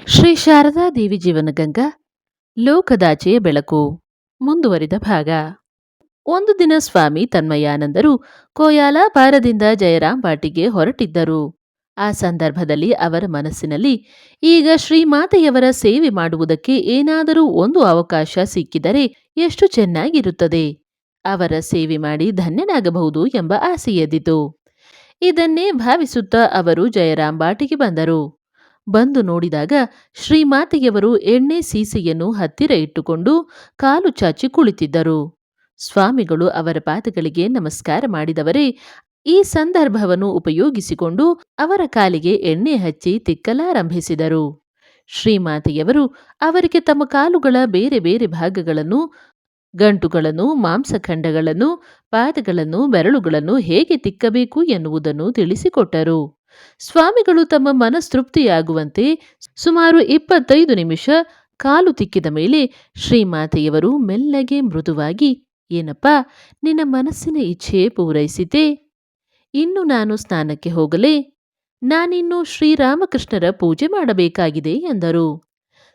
ಶ್ರೀ ಶಾರದಾ ದೇವಿ ಜೀವನಗಂಗಾ ಲೋಕದಾಚೆಯ ಬೆಳಕು ಮುಂದುವರಿದ ಭಾಗ. ಒಂದು ದಿನ ಸ್ವಾಮಿ ತನ್ಮಯಾನಂದರು ಕೋಯಾಲಾಪಾರದಿಂದ ಜಯರಾಮ್ ಬಾಟಿಗೆ ಹೊರಟಿದ್ದರು. ಆ ಸಂದರ್ಭದಲ್ಲಿ ಅವರ ಮನಸ್ಸಿನಲ್ಲಿ ಈಗ ಶ್ರೀಮಾತೆಯವರ ಸೇವೆ ಮಾಡುವುದಕ್ಕೆ ಏನಾದರೂ ಒಂದು ಅವಕಾಶ ಸಿಕ್ಕಿದರೆ ಎಷ್ಟು ಚೆನ್ನಾಗಿರುತ್ತದೆ, ಅವರ ಸೇವೆ ಮಾಡಿ ಧನ್ಯನಾಗಬಹುದು ಎಂಬ ಆಸೆ ಎದ್ದಿತು. ಇದನ್ನೇ ಭಾವಿಸುತ್ತಾ ಅವರು ಜಯರಾಮ್ ಬಾಟಿಗೆ ಬಂದರು. ಬಂದು ನೋಡಿದಾಗ ಶ್ರೀಮಾತೆಯವರು ಎಣ್ಣೆ ಸೀಸೆಯನ್ನು ಹತ್ತಿರ ಇಟ್ಟುಕೊಂಡು ಕಾಲು ಚಾಚಿ ಕುಳಿತಿದ್ದರು. ಸ್ವಾಮಿಗಳು ಅವರ ಪಾದಗಳಿಗೆ ನಮಸ್ಕಾರ ಮಾಡಿದವರೇ ಈ ಸಂದರ್ಭವನ್ನು ಉಪಯೋಗಿಸಿಕೊಂಡು ಅವರ ಕಾಲಿಗೆ ಎಣ್ಣೆ ಹಚ್ಚಿ ತಿಕ್ಕಲಾರಂಭಿಸಿದರು. ಶ್ರೀಮಾತೆಯವರು ಅವರಿಗೆ ತಮ್ಮ ಕಾಲುಗಳ ಬೇರೆ ಬೇರೆ ಭಾಗಗಳನ್ನು, ಗಂಟುಗಳನ್ನು, ಮಾಂಸಖಂಡಗಳನ್ನು, ಪಾದಗಳನ್ನು, ಬೆರಳುಗಳನ್ನು ಹೇಗೆ ತಿಕ್ಕಬೇಕು ಎನ್ನುವುದನ್ನು ತಿಳಿಸಿಕೊಟ್ಟರು. ಸ್ವಾಮಿಗಳು ತಮ್ಮ ಮನಸ್ತೃಪ್ತಿಯಾಗುವಂತೆ ಸುಮಾರು 25 ನಿಮಿಷ ಕಾಲು ತಿಕ್ಕಿದ ಮೇಲೆ ಶ್ರೀಮಾತೆಯವರು ಮೆಲ್ಲಗೆ ಮೃದುವಾಗಿ, ಏನಪ್ಪಾ, ನಿನ್ನ ಮನಸ್ಸಿನ ಇಚ್ಛೆ ಪೂರೈಸಿತೆ? ಇನ್ನು ನಾನು ಸ್ನಾನಕ್ಕೆ ಹೋಗಲೇ? ನಾನಿನ್ನು ಶ್ರೀರಾಮಕೃಷ್ಣರ ಪೂಜೆ ಮಾಡಬೇಕಾಗಿದೆ ಎಂದರು.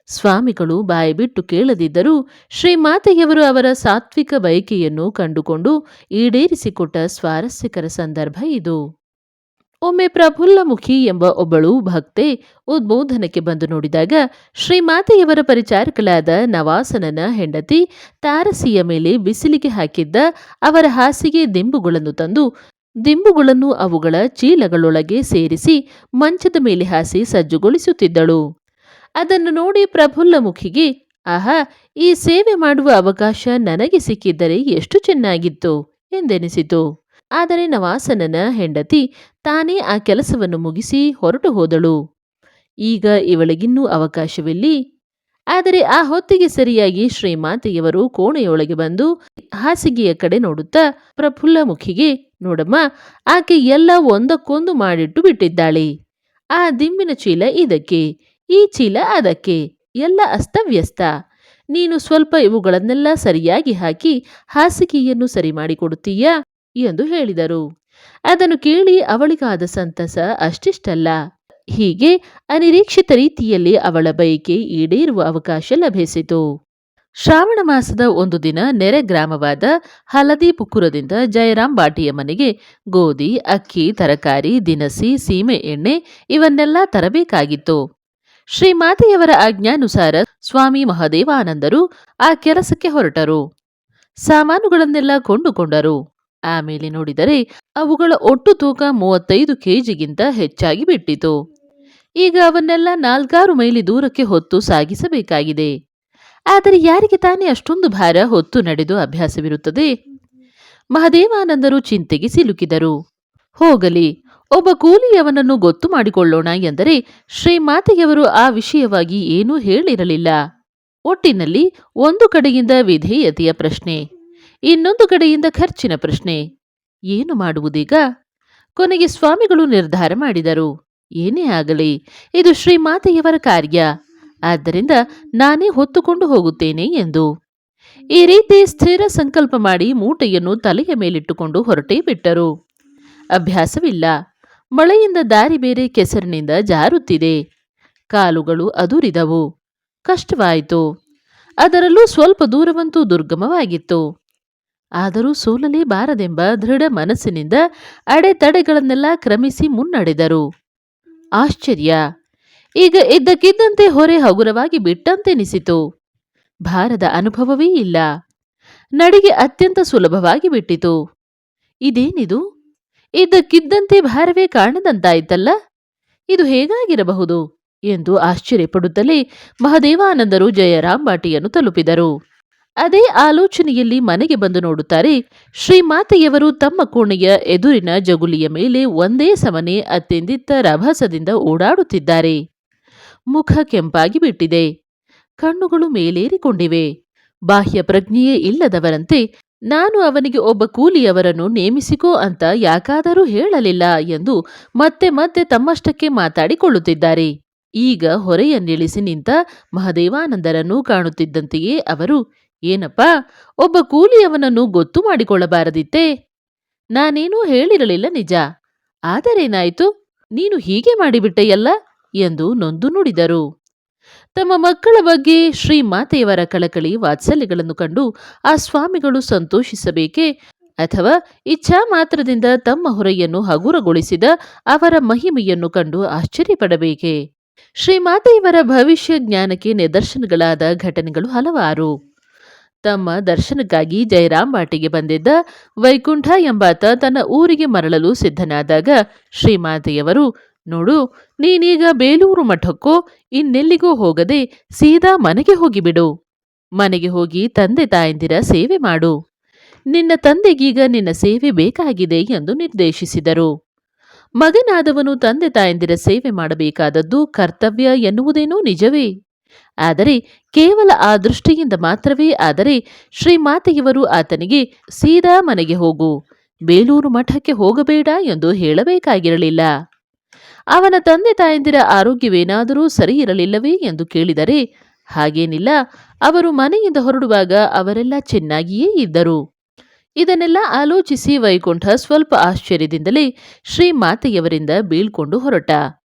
ಸ್ವಾಮಿಗಳು ಬಾಯಿಬಿಟ್ಟು ಕೇಳದಿದ್ದರೂ ಶ್ರೀಮಾತೆಯವರು ಅವರ ಸಾತ್ವಿಕ ಬಯಕೆಯನ್ನು ಕಂಡುಕೊಂಡು ಈಡೇರಿಸಿಕೊಟ್ಟ ಸ್ವಾರಸ್ಯಕರ ಸಂದರ್ಭ ಇದು. ಒಮ್ಮೆ ಪ್ರಫುಲ್ಲಮುಖಿ ಎಂಬ ಒಬ್ಬಳು ಭಕ್ತೆ ಉದ್ಬೋಧನಕ್ಕೆ ಬಂದು ನೋಡಿದಾಗ ಶ್ರೀಮಾತೆಯವರ ಪರಿಚಾರಕಳಾದ ನವಾಸನನ ಹೆಂಡತಿ ತಾರಸಿಯ ಮೇಲೆ ಬಿಸಿಲಿಗೆ ಹಾಕಿದ್ದ ಅವರ ಹಾಸಿಗೆ ದಿಂಬುಗಳನ್ನು ತಂದು ದಿಂಬುಗಳನ್ನು ಅವುಗಳ ಚೀಲಗಳೊಳಗೆ ಸೇರಿಸಿ ಮಂಚದ ಮೇಲೆ ಹಾಸಿ ಸಜ್ಜುಗೊಳಿಸುತ್ತಿದ್ದಳು. ಅದನ್ನು ನೋಡಿ ಪ್ರಫುಲ್ಲಮುಖಿಗೆ, ಆಹಾ, ಈ ಸೇವೆ ಮಾಡುವ ಅವಕಾಶ ನನಗೆ ಸಿಕ್ಕಿದ್ದರೆ ಎಷ್ಟು ಚೆನ್ನಾಗಿತ್ತು ಎಂದೆನಿಸಿತು. ಆದರೆ ನವಾಸನನ ಹೆಂಡತಿ ತಾನೇ ಆ ಕೆಲಸವನ್ನು ಮುಗಿಸಿ ಹೊರಟು ಹೋದಳು. ಈಗ ಇವಳಿಗಿನ್ನೂ ಅವಕಾಶವಿಲ್ಲಿ. ಆದರೆ ಆ ಹೊತ್ತಿಗೆ ಸರಿಯಾಗಿ ಶ್ರೀಮಾತೆಯವರು ಕೋಣೆಯೊಳಗೆ ಬಂದು ಹಾಸಿಗೆಯ ಕಡೆ ನೋಡುತ್ತಾ ಪ್ರಫುಲ್ಲಮುಖಿಗೆ, ನೋಡಮ್ಮ, ಆಕೆ ಎಲ್ಲ ಒಂದಕ್ಕೊಂದು ಮಾಡಿಟ್ಟು ಬಿಟ್ಟಿದ್ದಾಳೆ. ಆ ದಿಂಬಿನ ಚೀಲ ಇದಕ್ಕೆ, ಈ ಚೀಲ ಅದಕ್ಕೆ, ಎಲ್ಲ ಅಸ್ತವ್ಯಸ್ತ. ನೀನು ಸ್ವಲ್ಪ ಇವುಗಳನ್ನೆಲ್ಲ ಸರಿಯಾಗಿ ಹಾಕಿ ಹಾಸಿಗೆಯನ್ನು ಸರಿ ಮಾಡಿಕೊಡುತ್ತೀಯಾ ಎಂದು ಹೇಳಿದರು. ಅದನ್ನು ಕೇಳಿ ಅವಳಿಗಾದ ಸಂತಸ ಅಷ್ಟಿಷ್ಟಲ್ಲ. ಹೀಗೆ ಅನಿರೀಕ್ಷಿತ ರೀತಿಯಲ್ಲಿ ಅವಳ ಬಯಕೆ ಈಡೇರುವ ಅವಕಾಶ ಲಭಿಸಿತು. ಶ್ರಾವಣ ಮಾಸದ ಒಂದು ದಿನ ನೆರೆ ಗ್ರಾಮವಾದ ಹಲದಿಪುಕ್ಕುರದಿಂದ ಜಯರಾಮ್ ಬಾಟಿಯ ಮನೆಗೆ ಗೋಧಿ, ಅಕ್ಕಿ, ತರಕಾರಿ, ದಿನಸಿ, ಸೀಮೆ ಎಣ್ಣೆ ಇವನ್ನೆಲ್ಲ ತರಬೇಕಾಗಿತ್ತು. ಶ್ರೀಮಾತೆಯವರ ಆಜ್ಞಾನುಸಾರ ಸ್ವಾಮಿ ಮಹದೇವಾನಂದರು ಆ ಕೆಲಸಕ್ಕೆ ಹೊರಟರು. ಸಾಮಾನುಗಳನ್ನೆಲ್ಲ ಕೊಂಡುಕೊಂಡರು. ಆಮೇಲೆ ನೋಡಿದರೆ ಅವುಗಳ ಒಟ್ಟು ತೂಕ 35 ಕೆಜಿಗಿಂತ ಹೆಚ್ಚಾಗಿ ಬಿಟ್ಟಿತು. ಈಗ ಅವನ್ನೆಲ್ಲ 4-6 ಮೈಲಿ ದೂರಕ್ಕೆ ಹೊತ್ತು ಸಾಗಿಸಬೇಕಾಗಿದೆ. ಆದರೆ ಯಾರಿಗೆ ತಾನೇ ಅಷ್ಟೊಂದು ಭಾರ ಹೊತ್ತು ನಡೆದು ಅಭ್ಯಾಸವಿರುತ್ತದೆ? ಮಹದೇವಾನಂದರು ಚಿಂತೆಗೆ ಸಿಲುಕಿದರು. ಹೋಗಲಿ, ಒಬ್ಬ ಕೂಲಿಯವನನ್ನು ಗೊತ್ತು ಮಾಡಿಕೊಳ್ಳೋಣ ಎಂದರೆ ಶ್ರೀಮಾತೆಯವರು ಆ ವಿಷಯವಾಗಿ ಏನೂ ಹೇಳಿರಲಿಲ್ಲ. ಒಟ್ಟಿನಲ್ಲಿ ಒಂದು ಕಡೆಯಿಂದ ವಿಧೇಯತೆಯ ಪ್ರಶ್ನೆ, ಇನ್ನೊಂದು ಕಡೆಯಿಂದ ಖರ್ಚಿನ ಪ್ರಶ್ನೆ. ಏನು ಮಾಡುವುದೀಗ? ಕೊನೆಗೆ ಸ್ವಾಮಿಗಳು ನಿರ್ಧಾರ ಮಾಡಿದರು, ಏನೇ ಆಗಲಿ ಇದು ಶ್ರೀಮಾತೆಯವರ ಕಾರ್ಯ, ಆದ್ದರಿಂದ ನಾನೇ ಹೊತ್ತುಕೊಂಡು ಹೋಗುತ್ತೇನೆ ಎಂದು. ಈ ರೀತಿ ಸ್ಥಿರ ಸಂಕಲ್ಪ ಮಾಡಿ ಮೂಟೆಯನ್ನು ತಲೆಯ ಮೇಲಿಟ್ಟುಕೊಂಡು ಹೊರಟೇ ಬಿಟ್ಟರು. ಅಭ್ಯಾಸವಿಲ್ಲ. ಮಳೆಯಿಂದ ದಾರಿ ಬೇರೆ ಕೆಸರಿನಿಂದ ಜಾರುತ್ತಿದೆ. ಕಾಲುಗಳು ಅದುರಿದವು. ಕಷ್ಟವಾಯಿತು. ಅದರಲ್ಲೂ ಸ್ವಲ್ಪ ದೂರವಂತೂ ದುರ್ಗಮವಾಗಿತ್ತು. ಆದರೂ ಸೋಲಲೇಬಾರದೆಂಬ ದೃಢ ಮನಸ್ಸಿನಿಂದ ಅಡೆತಡೆಗಳನ್ನೆಲ್ಲ ಕ್ರಮಿಸಿ ಮುನ್ನಡೆದರು. ಆಶ್ಚರ್ಯ! ಈಗ ಇದ್ದಕ್ಕಿದ್ದಂತೆ ಹೊರೆ ಹಗುರವಾಗಿ ಬಿಟ್ಟಂತೆನಿಸಿತು. ಭಾರದ ಅನುಭವವೇ ಇಲ್ಲ. ನಡಿಗೆ ಅತ್ಯಂತ ಸುಲಭವಾಗಿ ಬಿಟ್ಟಿತು. ಇದೇನಿದು? ಇದ್ದಕ್ಕಿದ್ದಂತೆ ಭಾರವೇ ಕಾಣದಂತಾಯ್ತಲ್ಲ, ಇದು ಹೇಗಾಗಿರಬಹುದು ಎಂದು ಆಶ್ಚರ್ಯಪಡುತ್ತಲೇ ಮಹದೇವಾನಂದರು ಜಯರಾಮ್ ಬಾಟಿಯನ್ನು ತಲುಪಿದರು. ಅದೇ ಆಲೋಚನೆಯಲ್ಲಿ ಮನೆಗೆ ಬಂದು ನೋಡುತ್ತಾರೆ, ಶ್ರೀಮಾತೆಯವರು ತಮ್ಮ ಕೋಣೆಯ ಎದುರಿನ ಜಗುಲಿಯ ಮೇಲೆ ಒಂದೇ ಸಮನೆ ಅತ್ಯಂದಿತ್ತ ರಭಸದಿಂದ ಓಡಾಡುತ್ತಿದ್ದಾರೆ. ಮುಖ ಕೆಂಪಾಗಿ ಬಿಟ್ಟಿದೆ. ಕಣ್ಣುಗಳು ಮೇಲೇರಿಕೊಂಡಿವೆ. ಬಾಹ್ಯ ಪ್ರಜ್ಞೆಯೇ ಇಲ್ಲದವರಂತೆ, ನಾನು ಅವನಿಗೆ ಒಬ್ಬ ಕೂಲಿಯವರನ್ನು ನೇಮಿಸಿಕೋ ಅಂತ ಯಾಕಾದರೂ ಹೇಳಲಿಲ್ಲ ಎಂದು ಮತ್ತೆ ಮತ್ತೆ ತಮ್ಮಷ್ಟಕ್ಕೆ ಮಾತಾಡಿಕೊಳ್ಳುತ್ತಿದ್ದಾರೆ. ಈಗ ಹೊರೆಯನ್ನಿಳಿಸಿ ನಿಂತ ಮಹದೇವಾನಂದರನ್ನು ಕಾಣುತ್ತಿದ್ದಂತೆಯೇ ಅವರು, ಏನಪ್ಪಾ, ಒಬ್ಬ ಕೂಲಿಯವನನ್ನು ಗೊತ್ತು ಮಾಡಿಕೊಳ್ಳಬಾರದಿತ್ತೇ? ನಾನೇನೂ ಹೇಳಿರಲಿಲ್ಲ ನಿಜ, ಆದರೇನಾಯಿತು, ನೀನು ಹೀಗೆ ಮಾಡಿಬಿಟ್ಟೆಯಲ್ಲ ಎಂದು ನೊಂದು ನುಡಿದರು. ತಮ್ಮ ಮಕ್ಕಳ ಬಗ್ಗೆ ಶ್ರೀಮಾತೆಯವರ ಕಳಕಳಿ ವಾತ್ಸಲ್ಯಗಳನ್ನು ಕಂಡು ಆ ಸ್ವಾಮಿಗಳು ಸಂತೋಷಿಸಬೇಕೇ ಅಥವಾ ಇಚ್ಛಾ ಮಾತ್ರದಿಂದ ತಮ್ಮ ಹೊರೆಯನ್ನು ಹಗುರಗೊಳಿಸಿದ ಅವರ ಮಹಿಮೆಯನ್ನು ಕಂಡು ಆಶ್ಚರ್ಯಪಡಬೇಕೇ? ಶ್ರೀಮಾತೆಯವರ ಭವಿಷ್ಯ ಜ್ಞಾನಕ್ಕೆ ನಿದರ್ಶನಗಳಾದ ಘಟನೆಗಳು ಹಲವಾರು. ತಮ್ಮ ದರ್ಶನಕ್ಕಾಗಿ ಜಯರಾಂಬಾಟಿಗೆ ಬಂದಿದ್ದ ವೈಕುಂಠ ಎಂಬಾತ ತನ್ನ ಊರಿಗೆ ಮರಳಲು ಸಿದ್ಧನಾದಾಗ ಶ್ರೀಮಾತೆಯವರು, ನೋಡು, ನೀನೀಗ ಬೇಲೂರು ಮಠಕ್ಕೋ ಇನ್ನೆಲ್ಲಿಗೂ ಹೋಗದೆ ಸೀದಾ ಮನೆಗೆ ಹೋಗಿಬಿಡು. ಮನೆಗೆ ಹೋಗಿ ತಂದೆ ತಾಯಂದಿರ ಸೇವೆ ಮಾಡು. ನಿನ್ನ ತಂದೆಗೀಗ ನಿನ್ನ ಸೇವೆ ಬೇಕಾಗಿದೆ ಎಂದು ನಿರ್ದೇಶಿಸಿದರು. ಮಗನಾದವನು ತಂದೆ ತಾಯಂದಿರ ಸೇವೆ ಮಾಡಬೇಕಾದದ್ದು ಕರ್ತವ್ಯ ಎನ್ನುವುದೇನೋ ನಿಜವೇ. ಆದರೆ ಕೇವಲ ಆ ದೃಷ್ಟಿಯಿಂದ ಮಾತ್ರವೇ ಆದರೆ ಶ್ರೀಮಾತೆಯವರು ಆತನಿಗೆ ಸೀದಾ ಮನೆಗೆ ಹೋಗು, ಬೇಲೂರು ಮಠಕ್ಕೆ ಹೋಗಬೇಡ ಎಂದು ಹೇಳಬೇಕಾಗಿರಲಿಲ್ಲ. ಅವನ ತಂದೆ ತಾಯಂದಿರ ಆರೋಗ್ಯವೇನಾದರೂ ಸರಿ ಇರಲಿಲ್ಲವೇ ಎಂದು ಕೇಳಿದರೆ, ಹಾಗೇನಿಲ್ಲ, ಅವರು ಮನೆಯಿಂದ ಹೊರಡುವಾಗ ಅವರೆಲ್ಲ ಚೆನ್ನಾಗಿಯೇ ಇದ್ದರು. ಇದನ್ನೆಲ್ಲ ಆಲೋಚಿಸಿ ವೈಕುಂಠ ಸ್ವಲ್ಪ ಆಶ್ಚರ್ಯದಿಂದಲೇ ಶ್ರೀಮಾತೆಯವರಿಂದ ಬೀಳ್ಕೊಂಡು ಹೊರಟ.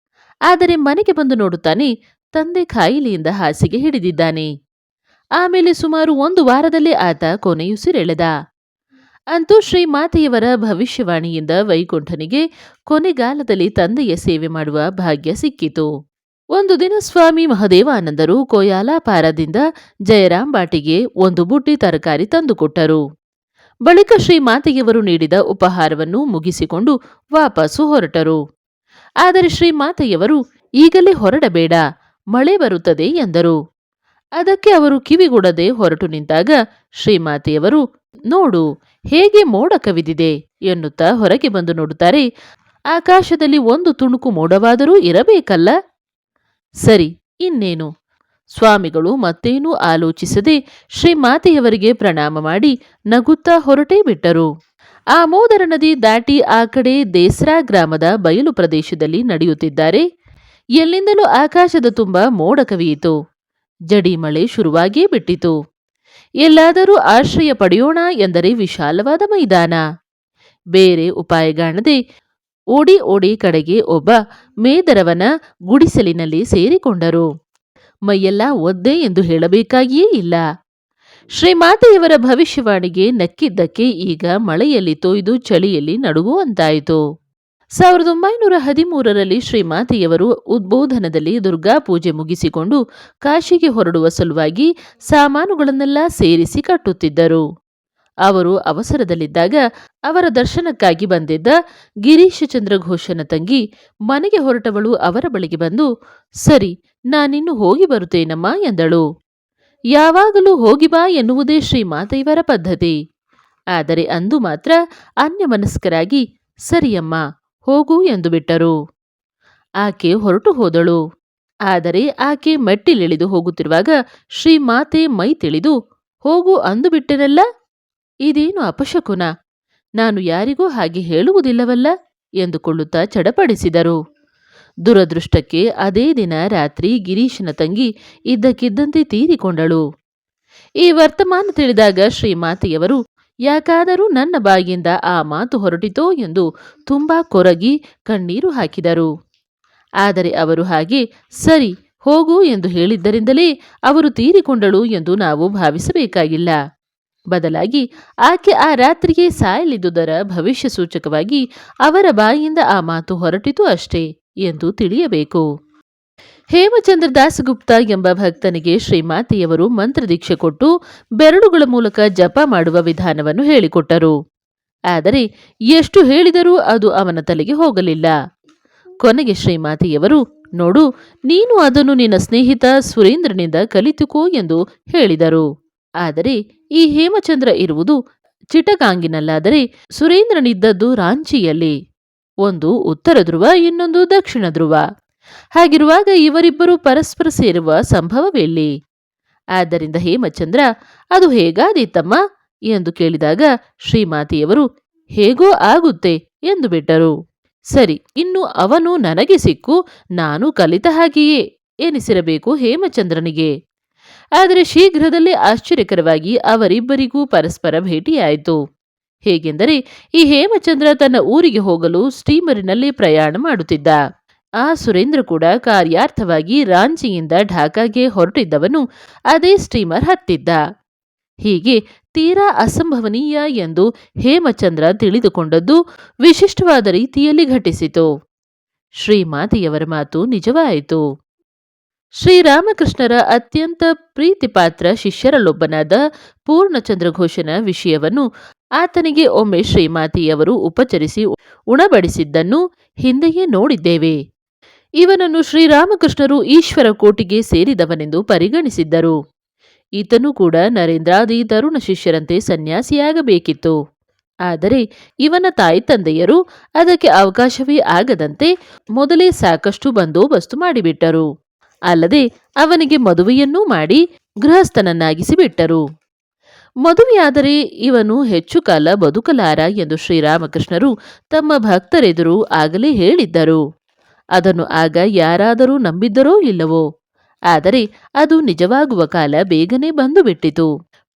ಆದರೆ ಮನೆಗೆ ಬಂದು ನೋಡುತ್ತಾನೆ, ತಂದೆ ಕಾಯಿಲೆಯಿಂದ ಹಾಸಿಗೆ ಹಿಡಿದಿದ್ದಾನೆ. ಆಮೇಲೆ ಸುಮಾರು 1 ವಾರದಲ್ಲೇ ಆತ ಕೊನೆಯುಸಿರೆಳೆದ. ಅಂತೂ ಶ್ರೀಮಾತೆಯವರ ಭವಿಷ್ಯವಾಣಿಯಿಂದ ವೈಕುಂಠನಿಗೆ ಕೊನೆಗಾಲದಲ್ಲಿ ತಂದೆಯ ಸೇವೆ ಮಾಡುವ ಭಾಗ್ಯ ಸಿಕ್ಕಿತು. ಒಂದು ದಿನ ಸ್ವಾಮಿ ಮಹದೇವಾನಂದರು ಕೋಯಾಲಪಾರದಿಂದ ಜಯರಾಂಬಾಟಿಗೆ ಒಂದು ಬುಟ್ಟಿ ತರಕಾರಿ ತಂದುಕೊಟ್ಟರು. ಬಳಿಕ ಶ್ರೀಮಾತೆಯವರು ನೀಡಿದ ಉಪಹಾರವನ್ನು ಮುಗಿಸಿಕೊಂಡು ವಾಪಸ್ಸು ಹೊರಟರು. ಆದರೆ ಶ್ರೀಮಾತೆಯವರು, ಈಗಲೇ ಹೊರಡಬೇಡ, ಮಳೆ ಬರುತ್ತದೆ ಎಂದರು. ಅದಕ್ಕೆ ಅವರು ಕಿವಿಗೊಡದೆ ಹೊರಟು ನಿಂತಾಗ ಶ್ರೀಮಾತೆಯವರು, ನೋಡು, ಹೇಗೆ ಮೋಡ ಕವಿದಿದೆ ಎನ್ನುತ್ತಾ ಹೊರಗೆ ಬಂದು ನೋಡುತ್ತಾರೆ. ಆಕಾಶದಲ್ಲಿ ಒಂದು ತುಣುಕು ಮೋಡವಾದರೂ ಇರಬೇಕಲ್ಲ. ಸರಿ, ಇನ್ನೇನು? ಸ್ವಾಮಿಗಳು ಮತ್ತೇನೂ ಆಲೋಚಿಸದೆ ಶ್ರೀಮಾತೆಯವರಿಗೆ ಪ್ರಣಾಮ ಮಾಡಿ ನಗುತ್ತಾ ಹೊರಟೇ ಬಿಟ್ಟರು. ಆ ಮೋದರ ನದಿ ದಾಟಿ ಆ ಕಡೆ ದೇಸ್ರಾ ಗ್ರಾಮದ ಬಯಲು ಪ್ರದೇಶದಲ್ಲಿ ನಡೆಯುತ್ತಿದ್ದಾರೆ. ಎಲ್ಲಿಂದಲೂ ಆಕಾಶದ ತುಂಬ ಮೋಡ ಕವಿಯಿತು. ಜಡಿ ಮಳೆ ಶುರುವಾಗಿಯೇ ಬಿಟ್ಟಿತು. ಎಲ್ಲಾದರೂ ಆಶ್ರಯ ಪಡೆಯೋಣ ಎಂದರೆ ವಿಶಾಲವಾದ ಮೈದಾನ. ಬೇರೆ ಉಪಾಯಗಾಣದೆ ಓಡಿ ಓಡಿ ಕಡೆಗೆ ಒಬ್ಬ ಮೇದರವನ ಗುಡಿಸಲಿನಲ್ಲಿ ಸೇರಿಕೊಂಡರು. ಮೈಯೆಲ್ಲ ಒದ್ದೆ ಎಂದು ಹೇಳಬೇಕಾಗಿಯೇ ಇಲ್ಲ. ಶ್ರೀಮಾತೆಯವರ ಭವಿಷ್ಯವಾಣಿಗೆ ನಕ್ಕಿದ್ದಕ್ಕೆ ಈಗ ಮಳೆಯಲ್ಲಿ ತೊಯ್ದು ಚಳಿಯಲ್ಲಿ ನಡುಗುವಂತಾಯಿತು. 1913ರಲ್ಲಿ ಶ್ರೀಮಾತೆಯವರು ಉದ್ಬೋಧನದಲ್ಲಿ ದುರ್ಗಾ ಪೂಜೆ ಮುಗಿಸಿಕೊಂಡು ಕಾಶಿಗೆ ಹೊರಡುವ ಸಲುವಾಗಿ ಸಾಮಾನುಗಳನ್ನೆಲ್ಲ ಸೇರಿಸಿ ಕಟ್ಟುತ್ತಿದ್ದರು. ಅವರು ಅವಸರದಲ್ಲಿದ್ದಾಗ ಅವರ ದರ್ಶನಕ್ಕಾಗಿ ಬಂದಿದ್ದ ಗಿರೀಶಚಂದ್ರ ಘೋಷನ ತಂಗಿ ಮನೆಗೆ ಹೊರಟವಳು ಅವರ ಬಳಿಗೆ ಬಂದು, ಸರಿ, ನಾನಿನ್ನು ಹೋಗಿ ಬರುತ್ತೇನಮ್ಮ ಎಂದಳು. ಯಾವಾಗಲೂ ಹೋಗಿ ಬಾ ಎನ್ನುವುದೇ ಶ್ರೀಮಾತೆಯವರ ಪದ್ಧತಿ. ಆದರೆ ಅಂದು ಮಾತ್ರ ಅನ್ಯಮನಸ್ಕರಾಗಿ ಸರಿಯಮ್ಮ ಹೋಗು ಎಂದು ಬಿಟ್ಟರು. ಆಕೆ ಹೊರಟು ಹೋದಳು. ಆದರೆ ಆಕೆ ಮೆಟ್ಟಿಲಿಳಿದು ಹೋಗುತ್ತಿರುವಾಗ ಶ್ರೀಮಾತೆ ಮೈ ತಿಳಿದು, ಹೋಗು ಅಂದು ಬಿಟ್ಟೆನಲ್ಲ, ಇದೇನು ಅಪಶಕುನ, ನಾನು ಯಾರಿಗೂ ಹಾಗೆ ಹೇಳುವುದಿಲ್ಲವಲ್ಲ ಎಂದುಕೊಳ್ಳುತ್ತಾ ಚಡಪಡಿಸಿದರು. ದುರದೃಷ್ಟಕ್ಕೆ ಅದೇ ದಿನ ರಾತ್ರಿ ಗಿರೀಶನ ತಂಗಿ ಇದ್ದಕ್ಕಿದ್ದಂತೆ ತೀರಿಕೊಂಡಳು. ಈ ವರ್ತಮಾನ ತಿಳಿದಾಗ ಶ್ರೀಮಾತೆಯವರು, ಯಾಕಾದರೂ ನನ್ನ ಬಾಯಿಯಿಂದ ಆ ಮಾತು ಹೊರಟಿತೋ ಎಂದು ತುಂಬಾ ಕೊರಗಿ ಕಣ್ಣೀರು ಹಾಕಿದರು. ಆದರೆ ಅವರು ಹಾಗೆ ಸರಿ ಹೋಗು ಎಂದು ಹೇಳಿದ್ದರಿಂದಲೇ ಅವರು ತೀರಿಕೊಂಡಳು ಎಂದು ನಾವು ಭಾವಿಸಬೇಕಾಗಿಲ್ಲ. ಬದಲಾಗಿ ಆಕೆ ಆ ರಾತ್ರಿಗೆ ಸಾಯಲಿದ್ದುದರ ಭವಿಷ್ಯ ಸೂಚಕವಾಗಿ ಅವರ ಬಾಯಿಯಿಂದ ಆ ಮಾತು ಹೊರಟಿತು ಅಷ್ಟೇ ಎಂದು ತಿಳಿಯಬೇಕು. ಹೇಮಚಂದ್ರ ದಾಸಗುಪ್ತ ಎಂಬ ಭಕ್ತನಿಗೆ ಶ್ರೀಮಾತೆಯವರು ಮಂತ್ರದೀಕ್ಷೆ ಕೊಟ್ಟು ಬೆರಳುಗಳ ಮೂಲಕ ಜಪ ಮಾಡುವ ವಿಧಾನವನ್ನು ಹೇಳಿಕೊಟ್ಟರು. ಆದರೆ ಎಷ್ಟು ಹೇಳಿದರೂ ಅದು ಅವನ ತಲೆಗೆ ಹೋಗಲಿಲ್ಲ. ಕೊನೆಗೆ ಶ್ರೀಮಾತೆಯವರು, ನೋಡು, ನೀನು ಅದನ್ನು ನಿನ್ನ ಸ್ನೇಹಿತ ಸುರೇಂದ್ರನಿಂದ ಕಲಿತುಕೋ ಎಂದು ಹೇಳಿದರು. ಆದರೆ ಈ ಹೇಮಚಂದ್ರ ಇರುವುದು ಚಿಟಗಾಂಗಿನಲ್ಲಾದರೆ ಸುರೇಂದ್ರನಿದ್ದದ್ದು ರಾಂಚಿಯಲ್ಲಿ. ಒಂದು ಉತ್ತರ ಧ್ರುವ, ಇನ್ನೊಂದು ದಕ್ಷಿಣ ಧ್ರುವ. ಹಾಗಿರುವಾಗ ಇವರಿಬ್ಬರು ಪರಸ್ಪರ ಸೇರುವ ಸಂಭವವೆಲ್ಲಿ? ಆದ್ದರಿಂದ ಹೇಮಚಂದ್ರ, ಅದು ಹೇಗಾದೀತಮ್ಮ ಎಂದು ಕೇಳಿದಾಗ ಶ್ರೀಮಾತೆಯವರು, ಹೇಗೋ ಆಗುತ್ತೆ ಎಂದು ಬಿಟ್ಟರು. ಸರಿ, ಇನ್ನು ಅವನು ನನಗೆ ಸಿಕ್ಕು ನಾನು ಕಲಿತ ಹಾಗೆಯೇ ಎನಿಸಿರಬೇಕು ಹೇಮಚಂದ್ರನಿಗೆ. ಆದರೆ ಶೀಘ್ರದಲ್ಲೇ ಆಶ್ಚರ್ಯಕರವಾಗಿ ಅವರಿಬ್ಬರಿಗೂ ಪರಸ್ಪರ ಭೇಟಿಯಾಯಿತು. ಹೇಗೆಂದರೆ ಈ ಹೇಮಚಂದ್ರ ತನ್ನ ಊರಿಗೆ ಹೋಗಲು ಸ್ಟೀಮರಿನಲ್ಲಿ ಪ್ರಯಾಣ ಮಾಡುತ್ತಿದ್ದ. ಆ ಸುರೇಂದ್ರ ಕೂಡ ಕಾರ್ಯಾರ್ಥವಾಗಿ ರಾಂಚಿಯಿಂದ ಢಾಕಾಗೆ ಹೊರಟಿದ್ದವನು ಅದೇ ಸ್ಟೀಮರ್ ಹತ್ತಿದ್ದ. ಹೀಗೆ ತೀರಾ ಅಸಂಭವನೀಯ ಎಂದು ಹೇಮಚಂದ್ರ ತಿಳಿದುಕೊಂಡದ್ದು ವಿಶಿಷ್ಟವಾದ ರೀತಿಯಲ್ಲಿ ಘಟಿಸಿತು. ಶ್ರೀಮಾತೆಯವರ ಮಾತು ನಿಜವಾಯಿತು. ಶ್ರೀರಾಮಕೃಷ್ಣರ ಅತ್ಯಂತ ಪ್ರೀತಿಪಾತ್ರ ಶಿಷ್ಯರಲ್ಲೊಬ್ಬನಾದ ಪೂರ್ಣಚಂದ್ರ ಘೋಷನ ವಿಷಯವನ್ನು ಆತನಿಗೆ ಒಮ್ಮೆ ಶ್ರೀಮಾತೆಯವರು ಉಪಚರಿಸಿ ಉಣಬಡಿಸಿದ್ದನ್ನು ಹಿಂದೆಯೇ ನೋಡಿದ್ದೇವೆ. ಇವನನ್ನು ಶ್ರೀರಾಮಕೃಷ್ಣರು ಈಶ್ವರ ಕೋಟಿಗೆ ಸೇರಿದವನೆಂದು ಪರಿಗಣಿಸಿದ್ದರು. ಈತನೂ ಕೂಡ ನರೇಂದ್ರಾದಿ ತರುಣ ಶಿಷ್ಯರಂತೆ ಸನ್ಯಾಸಿಯಾಗಬೇಕಿತ್ತು. ಆದರೆ ಇವನ ತಾಯಿ ತಂದೆಯರು ಅದಕ್ಕೆ ಅವಕಾಶವೇ ಆಗದಂತೆ ಮೊದಲೇ ಸಾಕಷ್ಟು ಬಂದೋಬಸ್ತು ಮಾಡಿಬಿಟ್ಟರು. ಅಲ್ಲದೆ ಅವನಿಗೆ ಮದುವೆಯನ್ನೂ ಮಾಡಿ ಗೃಹಸ್ಥನನ್ನಾಗಿಸಿ ಬಿಟ್ಟರು. ಮದುವೆಯಾದರೆ ಇವನು ಹೆಚ್ಚು ಕಾಲ ಬದುಕಲಾರ ಎಂದು ಶ್ರೀರಾಮಕೃಷ್ಣರು ತಮ್ಮ ಭಕ್ತರೆದುರು ಆಗಲೇ ಹೇಳಿದ್ದರು. ಅದನ್ನು ಆಗ ಯಾರಾದರೂ ನಂಬಿದ್ದರೋ ಇಲ್ಲವೋ, ಆದರೆ ಅದು ನಿಜವಾಗುವ ಕಾಲ ಬೇಗನೆ ಬಂದು ಬಿಟ್ಟಿತು.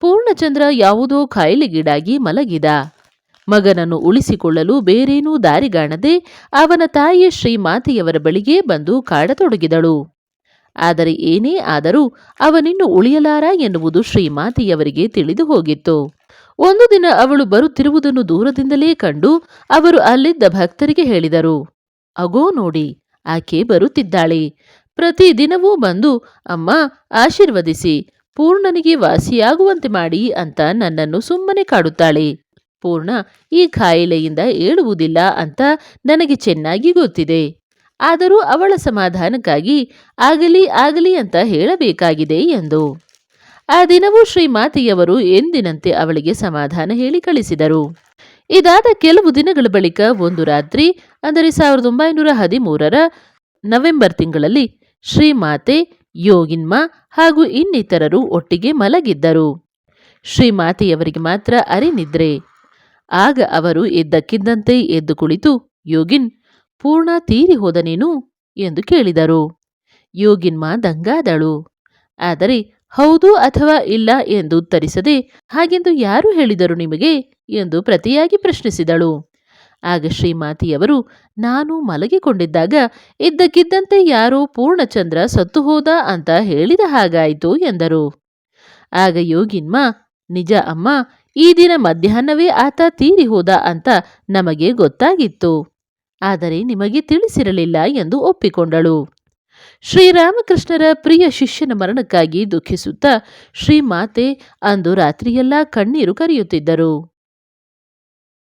ಪೂರ್ಣಚಂದ್ರ ಯಾವುದೋ ಕಾಯಿಲೆಗೀಡಾಗಿ ಮಲಗಿದ. ಮಗನನ್ನು ಉಳಿಸಿಕೊಳ್ಳಲು ಬೇರೇನೂ ದಾರಿಗಾಣದೆ ಅವನ ತಾಯಿ ಶ್ರೀಮಾತೆಯವರ ಬಳಿಗೆ ಬಂದು ಕಾಡತೊಡಗಿದಳು. ಆದರೆ ಏನೇ ಆದರೂ ಅವನಿನ್ನು ಉಳಿಯಲಾರ ಎನ್ನುವುದು ಶ್ರೀಮಾತೆಯವರಿಗೆ ತಿಳಿದು ಹೋಗಿತ್ತು. ಒಂದು ದಿನ ಅವಳು ಬರುತ್ತಿರುವುದನ್ನು ದೂರದಿಂದಲೇ ಕಂಡು ಅವರು ಅಲ್ಲಿದ್ದ ಭಕ್ತರಿಗೆ ಹೇಳಿದರು, ಅಗೋ ನೋಡಿ, ಆಕೆ ಬರುತ್ತಿದ್ದಾಳೆ. ಪ್ರತಿದಿನವೂ ಬಂದು ಅಮ್ಮ ಆಶೀರ್ವದಿಸಿ ಪೂರ್ಣನಿಗೆ ವಾಸಿಯಾಗುವಂತೆ ಮಾಡಿ ಅಂತ ನನ್ನನ್ನು ಸುಮ್ಮನೆ ಕಾಡುತ್ತಾಳೆ. ಪೂರ್ಣ ಈ ಕಾಯಿಲೆಯಿಂದ ಏಳುವುದಿಲ್ಲ ಅಂತ ನನಗೆ ಚೆನ್ನಾಗಿ ಗೊತ್ತಿದೆ. ಆದರೂ ಅವಳ ಸಮಾಧಾನಕ್ಕಾಗಿ ಆಗಲಿ ಆಗಲಿ ಅಂತ ಹೇಳಬೇಕಾಗಿದೆ ಎಂದು. ಆ ದಿನವೂ ಶ್ರೀಮಾತೆಯವರು ಎಂದಿನಂತೆ ಅವಳಿಗೆ ಸಮಾಧಾನ ಹೇಳಿ ಕಳಿಸಿದರು. ಇದಾದ ಕೆಲವು ದಿನಗಳ ಬಳಿಕ ಒಂದು ರಾತ್ರಿ, ಅಂದರೆ 1913ರ ನವೆಂಬರ್ ತಿಂಗಳಲ್ಲಿ ಶ್ರೀಮಾತೆ, ಯೋಗಿನ್ಮ ಹಾಗೂ ಇನ್ನಿತರರು ಒಟ್ಟಿಗೆ ಮಲಗಿದ್ದರು. ಶ್ರೀಮಾತೆಯವರಿಗೆ ಮಾತ್ರ ಅರೆನಿದ್ರೆ. ಆಗ ಅವರು ಎದ್ದಕ್ಕಿದ್ದಂತೆ ಎದ್ದು ಕುಳಿತು, ಯೋಗಿನ್, ಪೂರ್ಣ ತೀರಿ ಹೋದನೇನು ಎಂದು ಕೇಳಿದರು. ಯೋಗಿನ್ಮ ದಂಗಾದಳು. ಆದರೆ ಹೌದು ಅಥವಾ ಇಲ್ಲ ಎಂದು ಉತ್ತರಿಸದೆ, ಹಾಗೆಂದು ಯಾರು ಹೇಳಿದರು ನಿಮಗೆ ಎಂದು ಪ್ರತಿಯಾಗಿ ಪ್ರಶ್ನಿಸಿದಳು. ಆಗ ಶ್ರೀಮಾತೆಯವರು, ನಾನು ಮಲಗಿಕೊಂಡಿದ್ದಾಗ ಇದ್ದಕ್ಕಿದ್ದಂತೆ ಯಾರೋ ಪೂರ್ಣಚಂದ್ರ ಸತ್ತು ಹೋದ ಅಂತ ಹೇಳಿದ ಹಾಗಾಯಿತು ಎಂದರು. ಆಗ ಯೋಗಿನ್ಮ, ನಿಜ ಅಮ್ಮ, ಈ ದಿನ ಮಧ್ಯಾಹ್ನವೇ ಆತ ತೀರಿ ಹೋದ ಅಂತ ನಮಗೆ ಗೊತ್ತಾಗಿತ್ತು. ಆದರೆ ನಿಮಗೆ ತಿಳಿಸಿರಲಿಲ್ಲ ಎಂದು ಒಪ್ಪಿಕೊಂಡಳು. ಶ್ರೀರಾಮಕೃಷ್ಣರ ಪ್ರಿಯ ಶಿಷ್ಯನ ಮರಣಕ್ಕಾಗಿ ದುಃಖಿಸುತ್ತಾ ಶ್ರೀಮಾತೆ ಅಂದು ರಾತ್ರಿಯೆಲ್ಲ ಕಣ್ಣೀರು ಕರೆಯುತ್ತಿದ್ದರು.